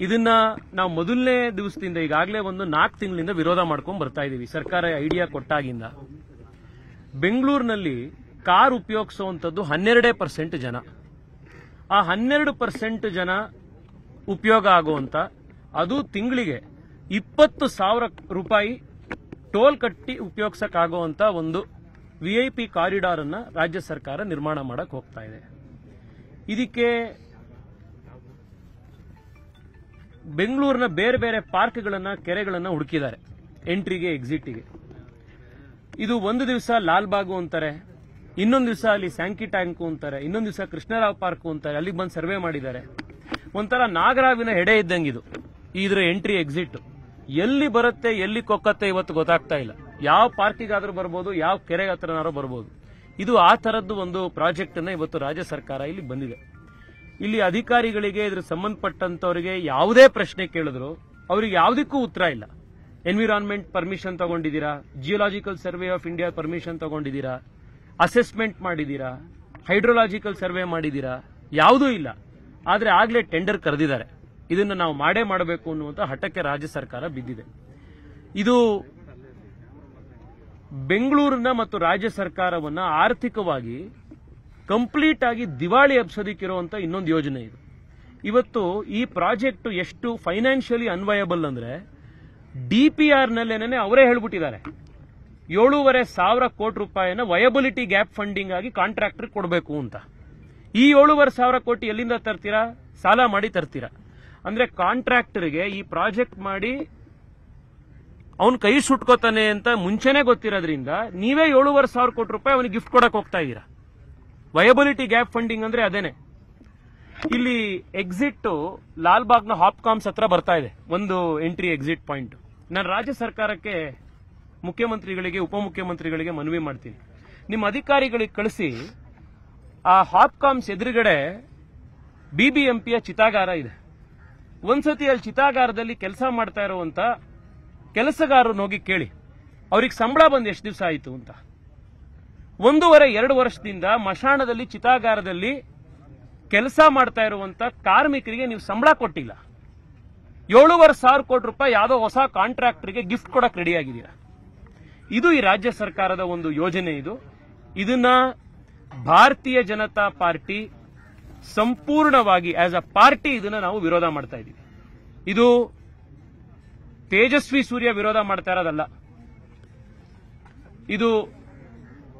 ಇದನ್ನ ನಾವು ಮೊದಲನೇ ದಿವಸದಿಂದ ಈಗಾಗಲೇ ಒಂದು 4 ತಿಂಗಳಿಂದ ವಿರೋಧ ಮಾಡ್ಕೊಂಡು ಬರ್ತಾ ಇದೀವಿ. ಸರ್ಕಾರ ಐಡಿಯಾ ಕೊಟ್ಟಾಗಿಂದ ಬೆಂಗಳೂರಿನಲ್ಲಿ ಕಾರ್ ಉಪಯೋಗಿಸುವಂತದ್ದು 12% ಜನ. ಆ 12% ಜನ ಉಪಯೋಗ ಆಗುವಂತ, ಅದು ತಿಂಗಳಿಗೆ 20,000 ರೂಪಾಯಿ ಟೋಲ್ ಕಟ್ಟಿ ಉಪಯೋಗಿಸಕ್ಕಾಗುವಂತ ಒಂದು VIP ಕಾರಿಡಾರ್ ಅನ್ನ ರಾಜ್ಯ ಸರ್ಕಾರ ನಿರ್ಮಾಣ ಮಾಡಕ್ ಹೋಗ್ತಾ ಇದೆ. ಇದಕ್ಕೆ ಬೆಂಗಳೂರಿನ ಬೇರೆ ಬೇರೆ ಪಾರ್ಕ್ಗಳನ್ನ, ಕೆರೆಗಳನ್ನ ಹುಡುಕಿದ್ದಾರೆ ಎಂಟ್ರಿಗೆ, ಎಕ್ಸಿಟ್ಗೆ. ಇದು ಒಂದು ದಿವಸ ಲಾಲ್ಬಾಗು ಅಂತಾರೆ, ಇನ್ನೊಂದು ದಿವಸ ಅಲ್ಲಿ ಸ್ಯಾಂಕಿ ಟ್ಯಾಂಕು ಅಂತಾರೆ, ಇನ್ನೊಂದು ದಿವಸ ಕೃಷ್ಣರಾವ್ ಪಾರ್ಕ್ ಅಂತಾರೆ. ಅಲ್ಲಿಗೆ ಬಂದು ಸರ್ವೆ ಮಾಡಿದ್ದಾರೆ. ಒಂಥರ ನಾಗರಾವಿನ ಹೆಡೆ ಇದ್ದಂಗಿದು ಇದ್ರ ಎಂಟ್ರಿ ಎಕ್ಸಿಟ್. ಎಲ್ಲಿ ಬರುತ್ತೆ, ಎಲ್ಲಿ ಕೊಕ್ಕತ್ತೆ ಇವತ್ತು ಗೊತ್ತಾಗ್ತಾ ಇಲ್ಲ. ಯಾವ ಪಾರ್ಕಿಗಾದ್ರೂ ಬರ್ಬೋದು, ಯಾವ ಕೆರೆ ಹತ್ರನಾದ್ರೂ ಬರ್ಬೋದು. ಇದು ಆ ತರದ್ದು ಒಂದು ಪ್ರಾಜೆಕ್ಟ್ ಅನ್ನ ಇವತ್ತು ರಾಜ್ಯ ಸರ್ಕಾರ ಇಲ್ಲಿ ಬಂದಿದೆ. ಇಲ್ಲಿ ಅಧಿಕಾರಿಗಳಿಗೆ ಇದ್ರ ಸಂಬಂಧಪಟ್ಟಂತವರಿಗೆ ಯಾವುದೇ ಪ್ರಶ್ನೆ ಕೇಳಿದ್ರು ಅವ್ರಿಗೆ ಯಾವುದಕ್ಕೂ ಉತ್ತರ ಇಲ್ಲ. ಎನ್ವಿರಾನ್ಮೆಂಟ್ ಪರ್ಮಿಷನ್ ತಗೊಂಡಿದ್ದೀರಾ, geological survey of India permission ತಗೊಂಡಿದ್ದೀರಾ, ಅಸೆಸ್ಮೆಂಟ್ ಮಾಡಿದ್ದೀರಾ, ಹೈಡ್ರೋಲಾಜಿಕಲ್ ಸರ್ವೆ ಮಾಡಿದ್ದೀರಾ, ಯಾವುದೂ ಇಲ್ಲ. ಆದ್ರೆ ಆಗ್ಲೇ ಟೆಂಡರ್ ಕರೆದಿದ್ದಾರೆ. ಇದನ್ನ ನಾವು ಮಾಡೇ ಮಾಡಬೇಕು ಅನ್ನುವಂತ ಹಠಕ್ಕೆ ರಾಜ್ಯ ಸರ್ಕಾರ ಬಿದ್ದಿದೆ. ಇದು ಬೆಂಗಳೂರಿನ ಮತ್ತು ರಾಜ್ಯ ಸರ್ಕಾರವನ್ನ ಆರ್ಥಿಕವಾಗಿ ಕಂಪ್ಲೀಟ್ ಆಗಿ ದಿವಾಳಿ ಎಬ್ಸೋದಿಕ್ಕಿರುವಂತ ಇನ್ನೊಂದು ಯೋಜನೆ ಇದು. ಇವತ್ತು ಈ ಪ್ರಾಜೆಕ್ಟ್ ಎಷ್ಟು ಫೈನಾನ್ಷಿಯಲಿ ಅನ್ವಯಬಲ್ ಅಂದ್ರೆ DPR ನಲ್ಲೇನೆ ಅವರೇ ಹೇಳ್ಬಿಟ್ಟಿದ್ದಾರೆ. 7,500 ಕೋಟಿ ರೂಪಾಯಿನ ವಯಬಿಲಿಟಿ ಗ್ಯಾಪ್ ಫಂಡಿಂಗ್ ಆಗಿ ಕಾಂಟ್ರಾಕ್ಟರ್ ಕೊಡಬೇಕು ಅಂತ. ಈ 7,500 ಕೋಟಿ ಎಲ್ಲಿಂದ ತರ್ತೀರಾ? ಸಾಲ ಮಾಡಿ ತರ್ತೀರಾ. ಅಂದ್ರೆ ಕಾಂಟ್ರಾಕ್ಟರ್ಗೆ ಈ ಪ್ರಾಜೆಕ್ಟ್ ಮಾಡಿ ಅವನು ಕೈ ಸುಟ್ಕೋತಾನೆ ಅಂತ ಮುಂಚೆನೆ ಗೊತ್ತಿರೋದ್ರಿಂದ ನೀವೇ 7,500 ಕೋಟಿ ರೂಪಾಯಿ ಅವನಿಗೆ ಗಿಫ್ಟ್ ಕೊಡಕ್ ಹೋಗ್ತಾ ಇದ್ದೀರಾ. ವಯಬಿಲಿಟಿ ಗ್ಯಾಪ್ ಫಂಡಿಂಗ್ ಅಂದ್ರೆ ಅದೇನೆ. ಇಲ್ಲಿ ಎಕ್ಸಿಟ್ ಲಾಲ್ಬಾಗ್ನ ಹಾಪ್ಕಾಮ್ಸ್ ಹತ್ರ ಬರ್ತಾ ಇದೆ, ಒಂದು ಎಂಟ್ರಿ ಎಕ್ಸಿಟ್ ಪಾಯಿಂಟ್. ನಾನು ರಾಜ್ಯ ಸರ್ಕಾರಕ್ಕೆ, ಮುಖ್ಯಮಂತ್ರಿಗಳಿಗೆ, ಉಪಮುಖ್ಯಮಂತ್ರಿಗಳಿಗೆ ಮನವಿ ಮಾಡ್ತೀನಿ, ನಿಮ್ಮ ಅಧಿಕಾರಿಗಳಿಗೆ ಕಳಿಸಿ ಆ ಹಾಪ್ಕಾಮ್ಸ್ ಎದುರುಗಡೆ BBMPಯ ಚಿತಾಗಾರ ಇದೆ. ಒಂದ್ಸತಿ ಅಲ್ಲಿ ಚಿತಾಗಾರದಲ್ಲಿ ಕೆಲಸ ಮಾಡ್ತಾ ಇರುವಂತ ಕೆಲಸಗಾರರು ಹೋಗಿ ಕೇಳಿ, ಅವ್ರಿಗೆ ಸಂಬಳ ಬಂದು ಎಷ್ಟು ದಿವಸ ಆಯಿತು ಅಂತ. 1.5-2 ವರ್ಷದಿಂದ ಮಶಾಣದಲ್ಲಿ, ಚಿತಾಗಾರದಲ್ಲಿ ಕೆಲಸ ಮಾಡ್ತಾ ಇರುವಂತ ಕಾರ್ಮಿಕರಿಗೆ ನೀವು ಸಂಬಳ ಕೊಟ್ಟಿಲ್ಲ. 7,500 ಕೋಟಿ ರೂಪಾಯಿ ಯಾವುದೋ ಹೊಸ ಕಾಂಟ್ರಾಕ್ಟರ್ಗೆ ಗಿಫ್ಟ್ ಕೊಡಕ್ ರೆಡಿ ಆಗಿದ್ದೀರಾ. ಇದು ಈ ರಾಜ್ಯ ಸರ್ಕಾರದ ಒಂದು ಯೋಜನೆ. ಇದನ್ನ ಭಾರತೀಯ ಜನತಾ ಪಾರ್ಟಿ ಸಂಪೂರ್ಣವಾಗಿ ಆಸ್ ಅ ಪಾರ್ಟಿ ಇದನ್ನ ನಾವು ವಿರೋಧ ಮಾಡ್ತಾ ಇದ್ದೀವಿ. ಇದು ತೇಜಸ್ವಿ ಸೂರ್ಯ ವಿರೋಧ ಮಾಡ್ತಾ ಇರೋದಲ್ಲ. ಇದು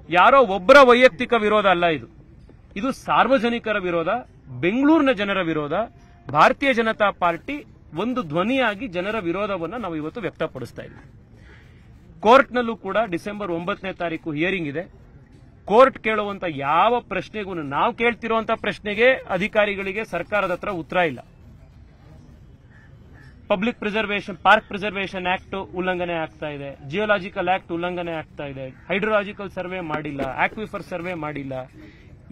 ಯಾರೋ ಒಬ್ಬರ ವೈಯಕ್ತಿಕ ವಿರೋಧ ಅಲ್ಲ. ಇದು ಸಾರ್ವಜನಿಕರ ವಿರೋಧ, ಬೆಂಗಳೂರಿನ ಜನರ ವಿರೋಧ. ಭಾರತೀಯ ಜನತಾ ಪಾರ್ಟಿ ಒಂದು ಧ್ವನಿಯಾಗಿ ಜನರ ವಿರೋಧವನ್ನು ನಾವು ಇವತ್ತು ವ್ಯಕ್ತಪಡಿಸ್ತಾ ಇದ್ದೀವಿ. ಕೋರ್ಟ್ನಲ್ಲೂ ಕೂಡ ಡಿಸೆಂಬರ್ 9ನೇ ತಾರೀಕು ಹಿಯರಿಂಗ್ ಇದೆ. ಕೋರ್ಟ್ ಕೇಳುವಂತ ಯಾವ ಪ್ರಶ್ನೆಗೂ, ನಾವು ಕೇಳ್ತಿರುವಂತ ಪ್ರಶ್ನೆಗೆ ಅಧಿಕಾರಿಗಳಿಗೆ ಸರ್ಕಾರದ ಹತ್ರ ಉತ್ತರ ಇಲ್ಲ. Public preservation, park preservation act ಉಲ್ಲಂಘನೆ ಆಗ್ತಾ ಇದೆ, ಜಿಯೋಲಾಜಿಕಲ್ ಆಕ್ಟ್ ಉಲ್ಲಂಘನೆ ಆಗ್ತಾ ಇದೆ, ಹೈಡ್ರೋಲಾಜಿಕಲ್ ಸರ್ವೆ ಮಾಡಿಲ್ಲ, ಆಕ್ವಿಫರ್ ಸರ್ವೆ ಮಾಡಿಲ್ಲ.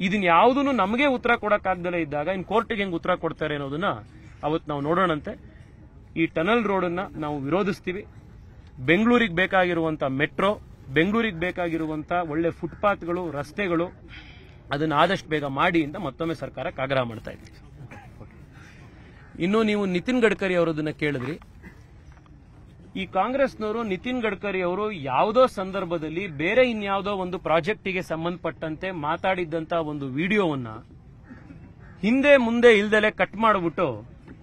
ಇದನ್ನ ಯಾವುದನ್ನು ನಮಗೆ ಉತ್ತರ ಕೊಡಕ್ಕಾಗ್ದಲೇ ಇದ್ದಾಗ ಇನ್ನು ಕೋರ್ಟ್ಗೆ ಹೆಂಗ್ ಉತ್ತರ ಕೊಡ್ತಾರೆ ಅನ್ನೋದನ್ನ ಅವತ್ತು ನಾವು ನೋಡೋಣಂತೆ. ಈ ಟನಲ್ ರೋಡ್ ಅನ್ನ ನಾವು ವಿರೋಧಿಸ್ತೀವಿ. ಬೆಂಗಳೂರಿಗೆ ಬೇಕಾಗಿರುವಂತ ಮೆಟ್ರೋ, ಬೆಂಗಳೂರಿಗೆ ಬೇಕಾಗಿರುವಂತ ಒಳ್ಳೆ ಫುಟ್ಪಾತ್ಗಳು, ರಸ್ತೆಗಳು, ಅದನ್ನ ಆದಷ್ಟು ಬೇಗ ಮಾಡಿ ಅಂತ ಮತ್ತೊಮ್ಮೆ ಸರ್ಕಾರಕ್ಕೆ ಆಗ್ರಹ ಮಾಡ್ತಾ ಇದ್ದೀವಿ. ಇನ್ನು ನೀವು ನಿತಿನ್ ಗಡ್ಕರಿ ಅವರದನ್ನ ಕೇಳಿದ್ರಿ. ಈ ಕಾಂಗ್ರೆಸ್ನವರು ನಿತಿನ್ ಗಡ್ಕರಿ ಅವರು ಯಾವುದೋ ಸಂದರ್ಭದಲ್ಲಿ ಬೇರೆ ಇನ್ಯಾವುದೋ ಒಂದು ಪ್ರಾಜೆಕ್ಟಿಗೆ ಸಂಬಂಧಪಟ್ಟಂತೆ ಮಾತಾಡಿದ್ದಂತ ಒಂದು ವಿಡಿಯೋವನ್ನ ಹಿಂದೆ ಮುಂದೆ ಇಲ್ದಲೆ ಕಟ್ ಮಾಡಿಬಿಟ್ಟು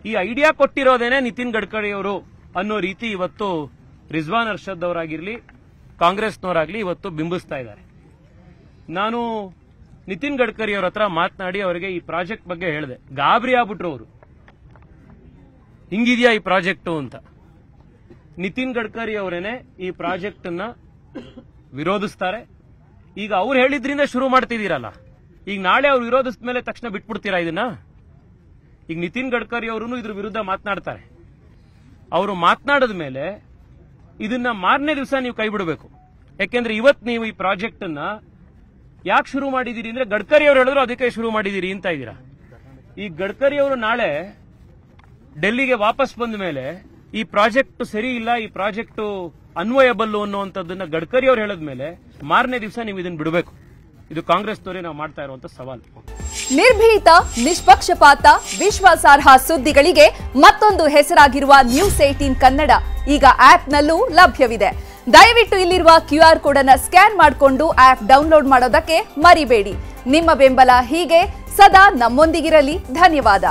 ಈ ಐಡಿಯಾ ಕೊಟ್ಟಿರೋದೇನೆ ನಿತಿನ್ ಗಡ್ಕರಿ ಅವರು ಅನ್ನೋ ರೀತಿ ಇವತ್ತು ರಿಜ್ವಾನ್ ಅರ್ಷದ್ ಅವರಾಗಿರ್ಲಿ, ಕಾಂಗ್ರೆಸ್ನವರಾಗ್ಲಿ ಇವತ್ತು ಬಿಂಬಿಸ್ತಾ ಇದ್ದಾರೆ. ನಾನು ನಿತಿನ್ ಗಡ್ಕರಿ ಅವರ ಹತ್ರ ಮಾತನಾಡಿ ಅವರಿಗೆ ಈ ಪ್ರಾಜೆಕ್ಟ್ ಬಗ್ಗೆ ಹೇಳಿದೆ. ಗಾಬರಿ ಆಗ್ಬಿಟ್ರು ಅವರು, ಹಿಂಗಿದೆಯಾ ಈ ಪ್ರಾಜೆಕ್ಟು ಅಂತ. ನಿತಿನ್ ಗಡ್ಕರಿ ಅವರೇನೆ ಈ ಪ್ರಾಜೆಕ್ಟ್ ಅನ್ನ ವಿರೋಧಿಸ್ತಾರೆ. ಈಗ ಅವ್ರು ಹೇಳಿದ್ರಿಂದ ಶುರು ಮಾಡ್ತಿದ್ದೀರಲ್ಲ, ಈಗ ನಾಳೆ ಅವ್ರು ವಿರೋಧಿಸಿದ ಮೇಲೆ ತಕ್ಷಣ ಬಿಟ್ಬಿಡ್ತೀರಾ ಇದನ್ನ? ಈಗ ನಿತಿನ್ ಗಡ್ಕರಿ ಅವರು ಇದ್ರ ವಿರುದ್ಧ ಮಾತನಾಡ್ತಾರೆ. ಅವರು ಮಾತನಾಡಿದ ಮೇಲೆ ಇದನ್ನ ಮಾರನೇ ದಿವಸ ನೀವು ಕೈ ಬಿಡಬೇಕು. ಯಾಕೆಂದ್ರೆ ಇವತ್ತು ನೀವು ಈ ಪ್ರಾಜೆಕ್ಟ್ ಅನ್ನ ಯಾಕೆ ಶುರು ಮಾಡಿದೀರಿ ಅಂದ್ರೆ ಗಡ್ಕರಿ ಅವರು ಹೇಳಿದ್ರು ಅದಕ್ಕೆ ಶುರು ಮಾಡಿದೀರಿ ಅಂತ ಇದ್ದೀರಾ. ಈ ಗಡ್ಕರಿ ಅವರು ನಾಳೆ ಡೆಲ್ಲಿಗೆ ವಾಪಸ್ ಬಂದ ಮೇಲೆ ಈ ಪ್ರಾಜೆಕ್ಟ್ ಸರಿ ಇಲ್ಲ, ಈ ಪ್ರಾಜೆಕ್ಟ್ ಅನ್ವಯಬಲ್ ಅನ್ನುವಂಥದ್ದನ್ನ ಗಡ್ಕರಿ ಅವರು ಹೇಳಿದ ಮೇಲೆ ಮಾರನೇ ದಿವಸ ನೀವು ಇದನ್ನ ಬಿಡಬೇಕು. ಇದು ಕಾಂಗ್ರೆಸ್ನವರೇ ನಾವು ಮಾಡ್ತಾ ಇರುವಂತ ಸವಾಲು. ನಿರ್ಭೀತ, ನಿಷ್ಪಕ್ಷಪಾತ, ವಿಶ್ವಾಸಾರ್ಹ ಸುದ್ದಿಗಳಿಗೆ ಮತ್ತೊಂದು ಹೆಸರಾಗಿರುವ ನ್ಯೂಸ್18 ಕನ್ನಡ ಈಗ ಆಪ್ನಲ್ಲೂ ಲಭ್ಯವಿದೆ. ದಯವಿಟ್ಟು ಇಲ್ಲಿರುವ QR ಕೋಡ್ ಅನ್ನು ಸ್ಕ್ಯಾನ್ ಮಾಡಿಕೊಂಡು ಆಪ್ ಡೌನ್ಲೋಡ್ ಮಾಡೋದಕ್ಕೆ ಮರಿಬೇಡಿ. ನಿಮ್ಮ ಬೆಂಬಲ ಹೀಗೆ ಸದಾ ನಮ್ಮೊಂದಿಗಿರಲಿ. ಧನ್ಯವಾದ.